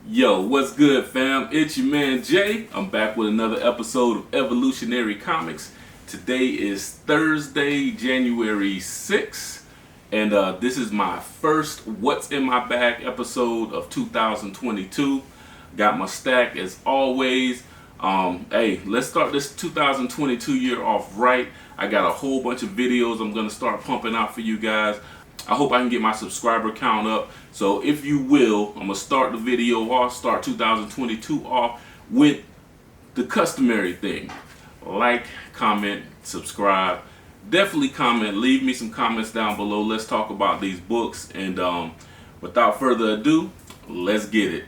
Yo, what's good, fam? It's your man Jay. I'm back with another episode of Evolutionary Comics. Today is Thursday, January 6th, and this is my first What's in My Bag episode of 2022. Got my stack as always. Hey, let's start this 2022 year off right. I got a whole bunch of videos I'm going to start pumping out for you guys. I hope I can get my subscriber count up. So if you will, I'm going to start the video off, start 2022 off with the customary thing. Like, comment, subscribe. Definitely comment. Leave me some comments down below. Let's talk about these books. And without further ado, let's get it.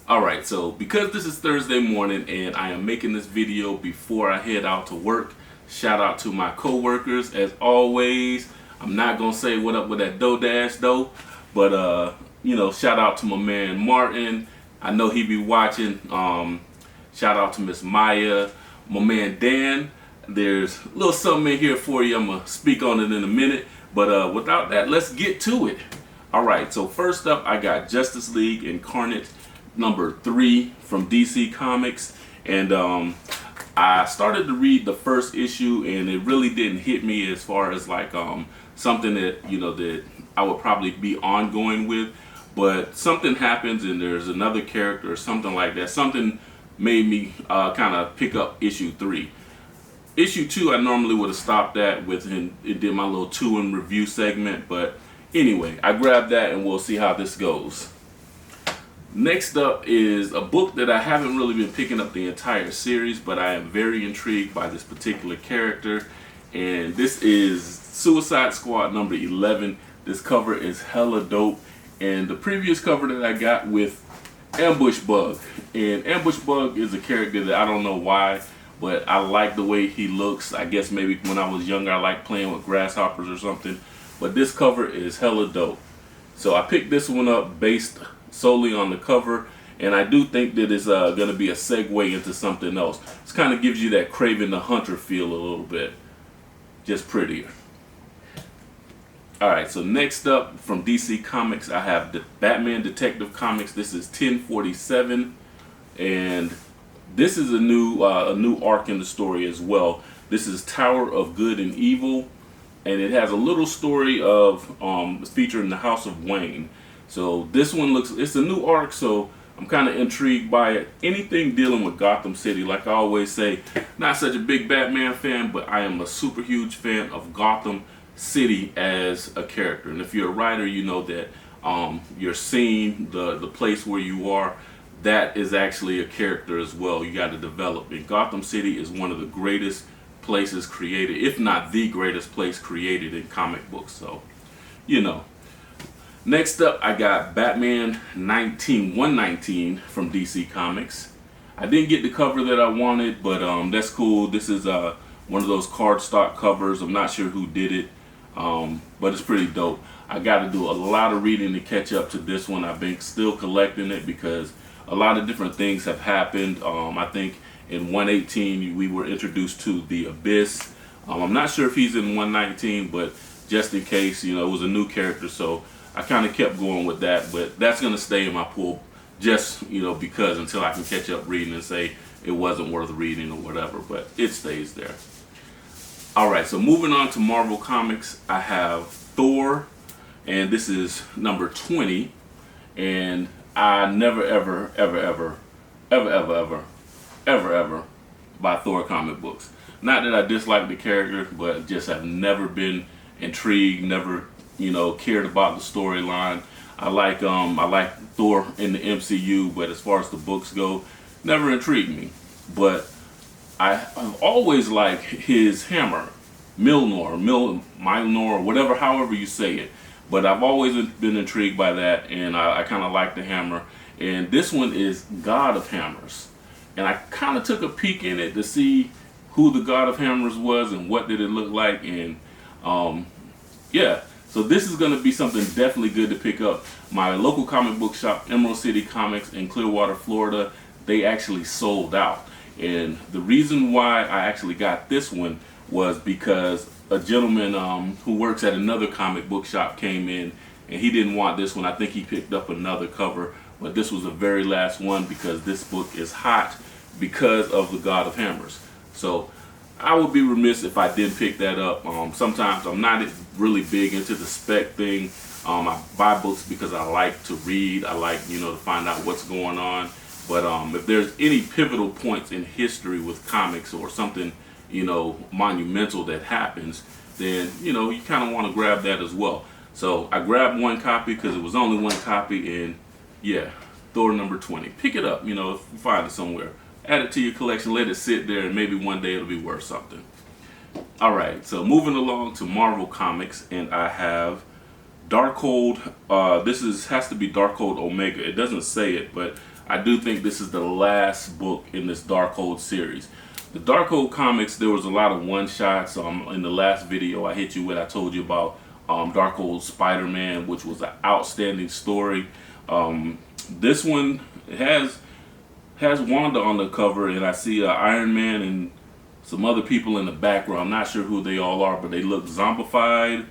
Alright, so because this is Thursday morning and I am making this video before I head out to work, shout out to my co-workers as always. I'm not going to say what up with that DoDash though, but shout out to my man Martin. I know he be watching. Shout out to Miss Maya, my man Dan. There's a little something in here for you. I'm going to speak on it in a minute, but without that, let's get to it. Alright, so first up I got Justice League Incarnate number 3 from DC Comics, and I started to read the first issue and it really didn't hit me as far as like something that that I would probably be ongoing with, but something happens and there's another character or something like that. Something made me kind of pick up issue 3. Issue 2 I normally would have stopped at with and it did my little 2 in review segment, but anyway, I grabbed that and we'll see how this goes. Next up is a book that I haven't really been picking up the entire series, but I am very intrigued by this particular character, and this is Suicide Squad number 11. This cover is hella dope, and the previous cover that I got with Ambush Bug, and Ambush Bug is a character that I don't know why, but I like the way he looks. I guess maybe when I was younger I liked playing with grasshoppers or something, but this cover is hella dope. So I picked this one up based solely on the cover, and I do think that it's going to be a segue into something else. It kind of gives you that Kraven the Hunter feel a little bit, just prettier. Alright, so next up from DC Comics I have the Batman Detective Comics. This is 1047, and this is a new arc in the story as well. This is Tower of Good and Evil, and it has a little story of featuring the House of Wayne. So this one it's a new arc, so I'm kind of intrigued by it. Anything dealing with Gotham City, like I always say, not such a big Batman fan, but I am a super huge fan of Gotham City as a character. And if you're a writer, you know that your scene, the place where you are, that is actually a character as well. You got to develop. And Gotham City is one of the greatest places created, if not the greatest place created in comic books. So, Next up, I got Batman 119 from DC Comics. I didn't get the cover that I wanted, but that's cool. This is one of those cardstock covers. I'm not sure who did it, but it's pretty dope. I got to do a lot of reading to catch up to this one. I've been still collecting it because a lot of different things have happened. I think in 118 we were introduced to the Abyss. I'm not sure if he's in 119, but just in case, it was a new character, so I kind of kept going with that, but that's going to stay in my pool just, because until I can catch up reading and say it wasn't worth reading or whatever, but it stays there. Alright, so moving on to Marvel Comics, I have Thor, and this is number 20, and I never ever buy Thor comic books. Not that I dislike the character, but just have never been intrigued, never cared about the storyline. I like Thor in the MCU, but as far as the books go, never intrigued me. But I've always liked his hammer, Mjolnir, whatever, however you say it. But I've always been intrigued by that, and I kind of like the hammer. And this one is God of Hammers, and I kind of took a peek in it to see who the God of Hammers was and what did it look like, and yeah. So this is going to be something definitely good to pick up. My local comic book shop, Emerald City Comics in Clearwater, Florida, they actually sold out. And the reason why I actually got this one was because a gentleman who works at another comic book shop came in, and he didn't want this one. I think he picked up another cover, but this was the very last one because this book is hot because of the God of Hammers. So I would be remiss if I didn't pick that up. Sometimes I'm not really big into the spec thing. I buy books because I like to read. I like, to find out what's going on. But if there's any pivotal points in history with comics or something, monumental that happens, then, you kind of want to grab that as well. So I grabbed one copy because it was only one copy, and yeah, Thor number 20. Pick it up, if you find it somewhere. Add it to your collection, let it sit there, and maybe one day it'll be worth something. Alright, so moving along to Marvel Comics, and I have Darkhold. This has to be Darkhold Omega. It doesn't say it, but I do think this is the last book in this Darkhold series. The Darkhold comics, there was a lot of one-shots. In the last video I hit you with, I told you about Darkhold Spider-Man, which was an outstanding story. This one has Wanda on the cover, and I see Iron Man and some other people in the background. I'm not sure who they all are, but they look zombified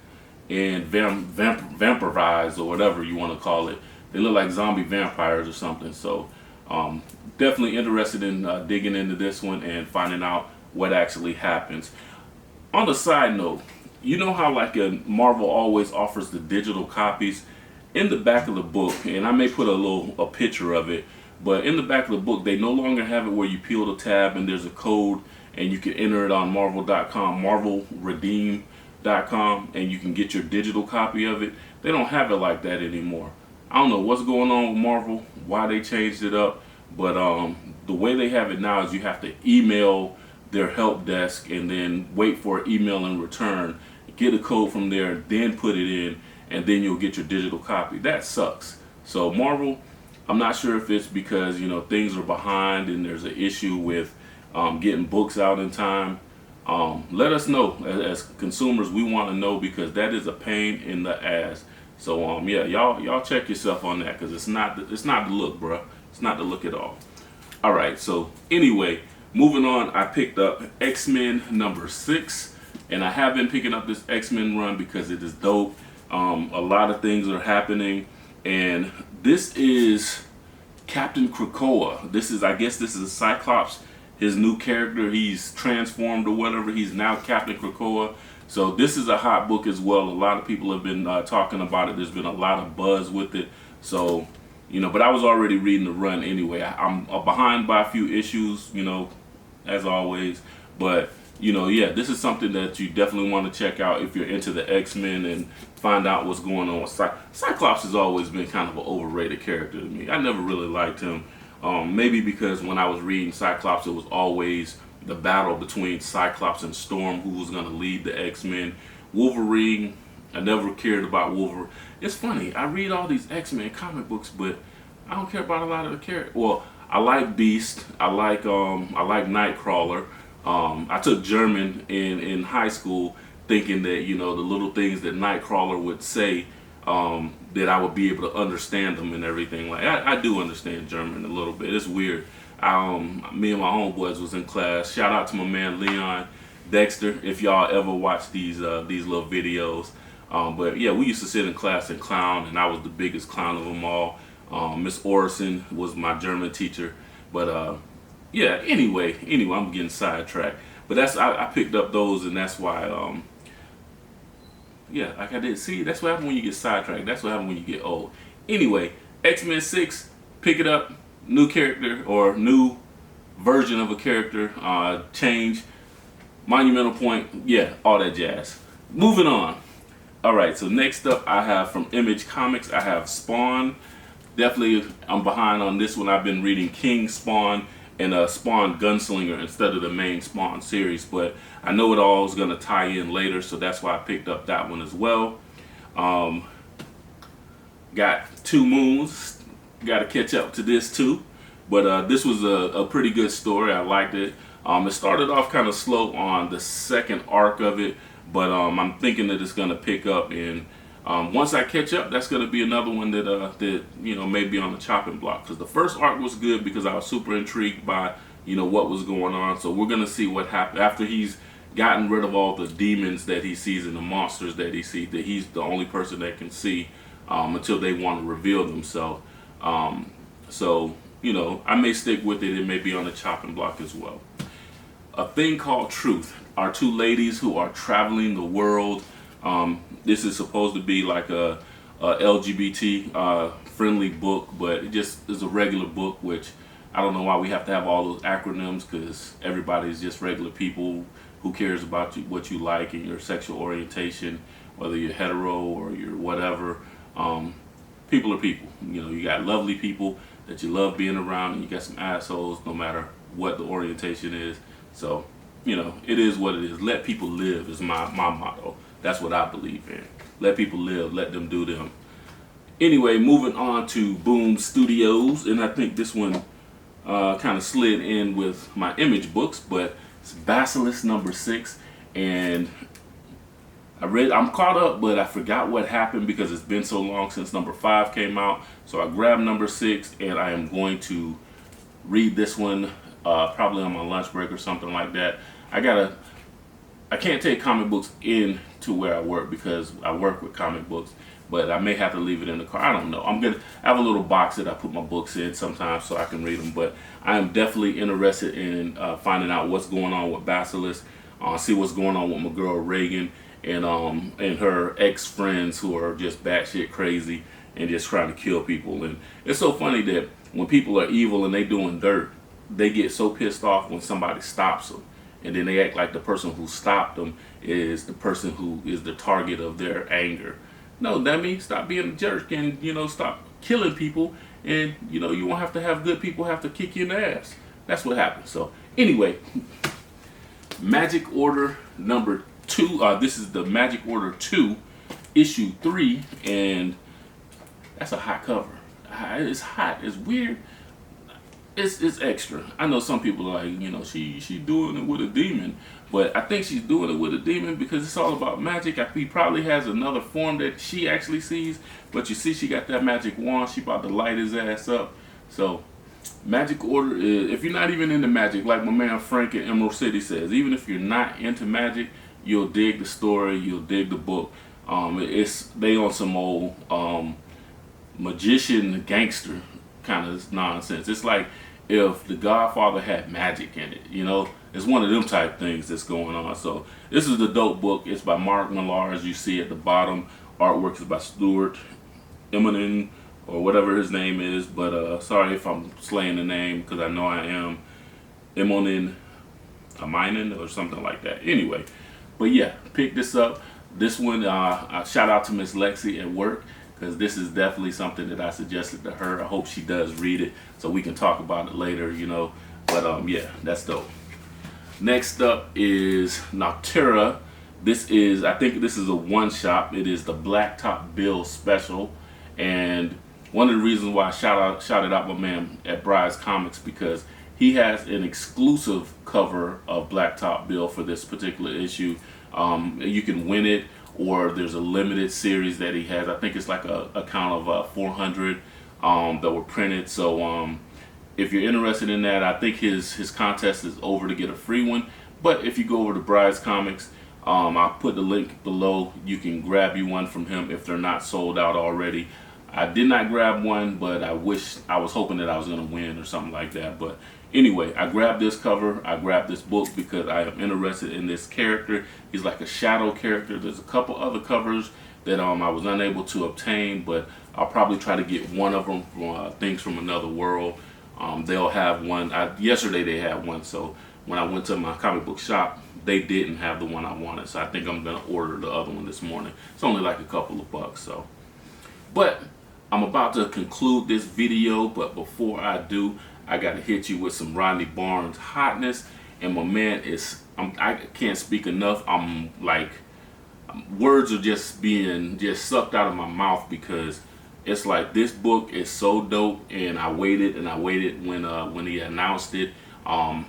and vampirized, or whatever you want to call it. They look like zombie vampires or something. So definitely interested in digging into this one and finding out what actually happens. On the side note, you know how like Marvel always offers the digital copies? In the back of the book, and I may put a picture of it, but in the back of the book, they no longer have it where you peel the tab and there's a code and you can enter it on marvel.com, marvelredeem.com, and you can get your digital copy of it. They don't have it like that anymore. I don't know what's going on with Marvel, why they changed it up, but the way they have it now is you have to email their help desk and then wait for an email in return, get a code from there, then put it in, and then you'll get your digital copy. That sucks. So Marvel, I'm not sure if it's because things are behind and there's an issue with getting books out in time. Let us know. As consumers, we want to know, because that is a pain in the ass. So yeah, y'all check yourself on that, because it's not the look, bruh. It's not the look at all. All right. So anyway, moving on. I picked up X-Men number 6, and I have been picking up this X-Men run because it is dope. A lot of things are happening, and this is Captain Krakoa. I guess this is Cyclops, his new character. He's transformed or whatever. He's now Captain Krakoa. So this is a hot book as well. A lot of people have been talking about it. There's been a lot of buzz with it. So, but I was already reading the run anyway. I'm behind by a few issues, as always. But yeah, this is something that you definitely want to check out if you're into the X-Men and find out what's going on with Cyclops. Has always been kind of an overrated character to me. I never really liked him. Maybe because when I was reading Cyclops, it was always the battle between Cyclops and Storm, who was going to lead the X-Men. Wolverine, I never cared about Wolverine. It's funny, I read all these X-Men comic books, but I don't care about a lot of the characters. Well, I like Beast. I like Nightcrawler. I took German in high school, thinking that the little things that Nightcrawler would say, that I would be able to understand them and everything. Like I do understand German a little bit. It's weird. Me and my homeboys was in class. Shout out to my man Leon Dexter, if y'all ever watch these little videos. But yeah, we used to sit in class and clown, and I was the biggest clown of them all. Miss Orson was my German teacher. But yeah, anyway, I'm getting sidetracked. But I picked up those, and that's why yeah, like I did. See, that's what happens when you get sidetracked. That's what happens when you get old. Anyway, X-Men 6, pick it up. New character, or new version of a character, change, monumental point, yeah, all that jazz. Moving on. Alright, so next up I have from Image Comics, I have Spawn. Definitely, I'm behind on this one. I've been reading King Spawn and Spawn Gunslinger instead of the main Spawn series, but I know it all is going to tie in later, so that's why I picked up that one as well. Got Two Moons. Got to catch up to this too, but this was a pretty good story. I liked it. It started off kind of slow on the second arc of it, but I'm thinking that it's going to pick up, and Once I catch up, that's going to be another one that may be on the chopping block, because the first arc was good because I was super intrigued by what was going on. So we're going to see what happens after he's gotten rid of all the demons that he sees and the monsters that he sees, that he's the only person that can see until they want to reveal themselves. So I may stick with it. It may be on the chopping block as well. A Thing Called Truth are two ladies who are traveling the world. This is supposed to be like a LGBT friendly book, but it just is a regular book, which I don't know why we have to have all those acronyms, because everybody's just regular people. Who cares about what you like and your sexual orientation, whether you're hetero or you're whatever. People are people. You got lovely people that you love being around, and you got some assholes no matter what the orientation is. So, it is what it is. Let people live is my motto. That's what I believe in. Let people live. Let them do them. Anyway, moving on to Boom Studios, and I think this one kind of slid in with my Image books, but it's Basilisk #6, and I'm caught up, but I forgot what happened because it's been so long since #5 came out. So I grabbed #6, and I am going to read this one probably on my lunch break or something like that. I can't take comic books in to where I work because I work with comic books, but I may have to leave it in the car. I don't know. I have a little box that I put my books in sometimes so I can read them, but I am definitely interested in finding out what's going on with Basilisk, see what's going on with my girl Reagan and her ex-friends who are just batshit crazy and just trying to kill people. And it's so funny that when people are evil and they doing dirt, they get so pissed off when somebody stops them. And then they act like the person who stopped them is the person who is the target of their anger. No, dummy, stop being a jerk and, stop killing people. And, you won't have to have good people have to kick you in the ass. That's what happens. So, anyway, Magic Order #2. This is the Magic Order 2, issue 3. And that's a hot cover. It's hot. It's weird. It's extra. I know some people are like, she doing it with a demon, but I think she's doing it with a demon because it's all about magic. He probably has another form that she actually sees, but you see she got that magic wand. She about to light his ass up. So Magic Order is, if you're not even into magic, like my man Frank in Emerald City says, even if you're not into magic, you'll dig the story, you'll dig the book. They on some old magician gangster kind of nonsense. It's like if The Godfather had magic in it, it's one of them type things that's going on. So this is the dope book. It's by Mark Millar, as you see at the bottom. Artwork is by Stuart Eminem or whatever his name is, but sorry if I'm slaying the name because I know I am. Emonin Aminin or something like that. Anyway, but yeah, pick this up. This one, shout out to Miss Lexi at work, because this is definitely something that I suggested to her. I hope she does read it so we can talk about it later, But yeah, that's dope. Next up is Nocterra. I think this is a one-shot. It is the Blacktop Bill special. And one of the reasons why I shouted out my man at Bride's Comics, because he has an exclusive cover of Blacktop Bill for this particular issue. You can win it, or there's a limited series that he has. I think it's like a count of 400 that were printed. So if you're interested in that, I think his contest is over to get a free one. But if you go over to Bride's Comics, I'll put the link below. You can grab you one from him if they're not sold out already. I did not grab one, but I was hoping that I was going to win or something like that. But anyway, I grabbed this cover. I grabbed this book because I am interested in this character. He's like a shadow character. There's a couple other covers that I was unable to obtain, but I'll probably try to get one of them from Things from Another World. They'll have one. Yesterday they had one, so when I went to my comic book shop, they didn't have the one I wanted. So I think I'm going to order the other one this morning. It's only like a couple of bucks. So, but I'm about to conclude this video, but before I do, I got to hit you with some Rodney Barnes hotness. And my man I can't speak enough. I'm like, words are just being sucked out of my mouth because it's like this book is so dope, and I waited when he announced it. I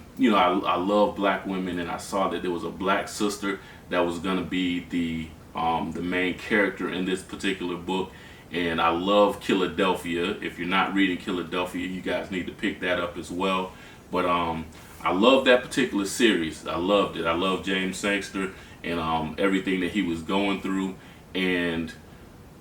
love black women, and I saw that there was a black sister that was gonna be the the main character in this particular book. And I love Philadelphia. If you're not reading Philadelphia, you guys need to pick that up as well. But I love that particular series. I loved it. I love James Sangster and everything that he was going through. And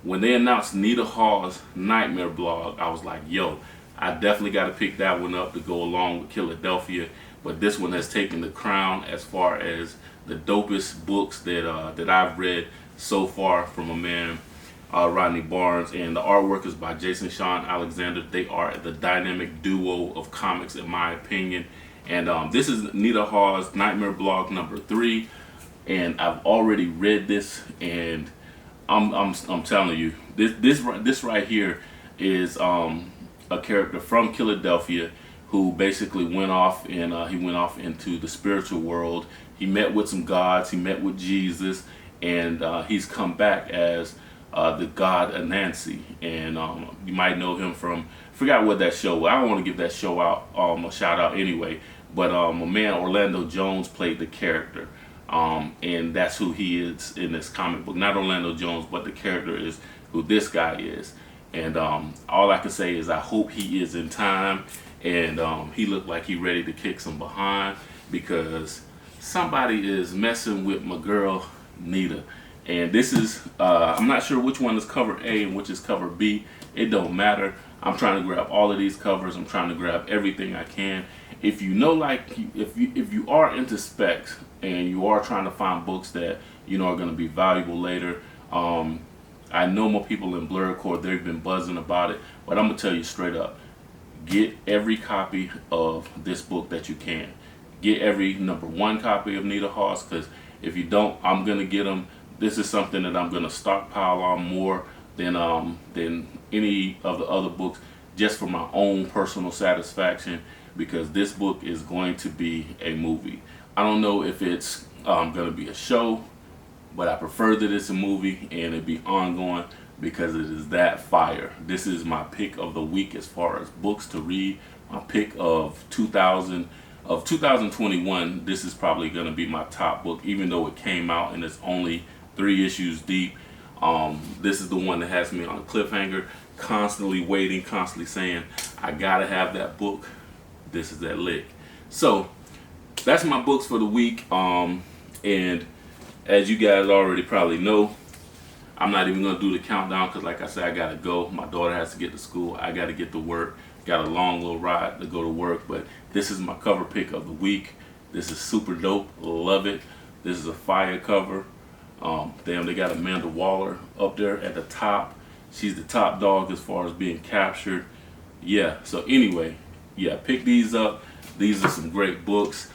when they announced Nita Hall's Nightmare blog, I was like, yo, I definitely got to pick that one up to go along with Philadelphia. But this one has taken the crown as far as the dopest books that I've read so far from a man, Rodney Barnes. And the artwork is by Jason Sean Alexander. They are the dynamic duo of comics, in my opinion. And this is Nita Hall's Nightmare blog number 3. And I've already read this, and I'm telling you, this right here is a character from Philadelphia who basically went off and he went off into the spiritual world. He met with some gods. He met with Jesus, and he's come back as the god Anansi. And you might know him from, I forgot what that show was. I don't want to give that show out a shout out anyway. But my man Orlando Jones played the character. And that's who he is in this comic book. Not Orlando Jones, but the character is who this guy is. And all I can say is I hope he is in time. And he looked like he ready to kick some behind, because somebody is messing with my girl Nita. And this is, I'm not sure which one is cover A and which is cover B. It don't matter. I'm trying to grab all of these covers. I'm trying to grab everything I can. If you know, like, if you are into specs and you are trying to find books that you know are going to be valuable later, I know more people in Blurcore, they've been buzzing about it, but I'm gonna tell you straight up, get every copy of this book that you can. Get every #1 copy of Nita Hall's, because if you don't, I'm gonna get them. This is something that I'm gonna stockpile on more than any of the other books, just for my own personal satisfaction, because this book is going to be a movie. I don't know if it's going to be a show, but I prefer that it's a movie and it be ongoing, because it is that fire. This is my pick of the week as far as books to read. My pick of 2021. This is probably going to be my top book, even though it came out and it's only 3 issues deep. This is the one that has me on a cliffhanger, constantly waiting, constantly saying, I gotta have that book. This is that lick. So that's my books for the week. And as you guys already probably know, I'm not even gonna do the countdown, because like I said, I gotta go. My daughter has to get to school. I gotta get to work. Got a long little ride to go to work, but this is my cover pick of the week. This is super dope. Love it. This is a fire cover. Damn, they got Amanda Waller up there at the top. She's the top dog as far as being captured. Yeah, so anyway, yeah, pick these up. These are some great books.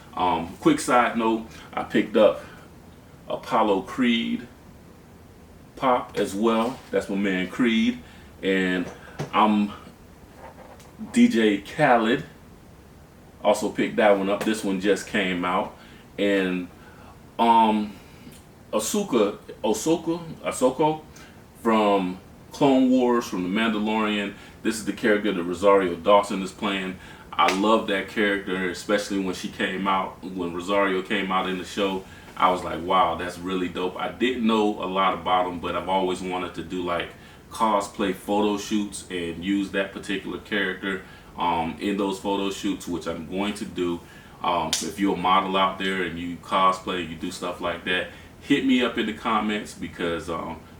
Quick side note, I picked up Apollo Creed Pop as well. That's my man Creed. And I'm DJ Khaled. Also picked that one up. This one just came out. And Ahsoka from Clone Wars, from The Mandalorian. This is the character that Rosario Dawson is playing. I love that character, especially when she came out, when Rosario came out in the show. I was like, wow, that's really dope. I didn't know a lot about him, but I've always wanted to do like cosplay photo shoots and use that particular character in those photo shoots, which I'm going to do. If you're a model out there and you cosplay, you do stuff like that, hit me up in the comments, because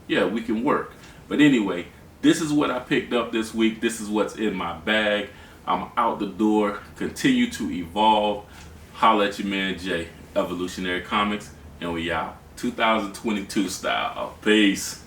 yeah, we can work. But anyway, this is what I picked up this week. This is what's in my bag. I'm out the door. Continue to evolve. Holla at your man Jay, Evolutionary Comics, and we out. 2022 style. Peace.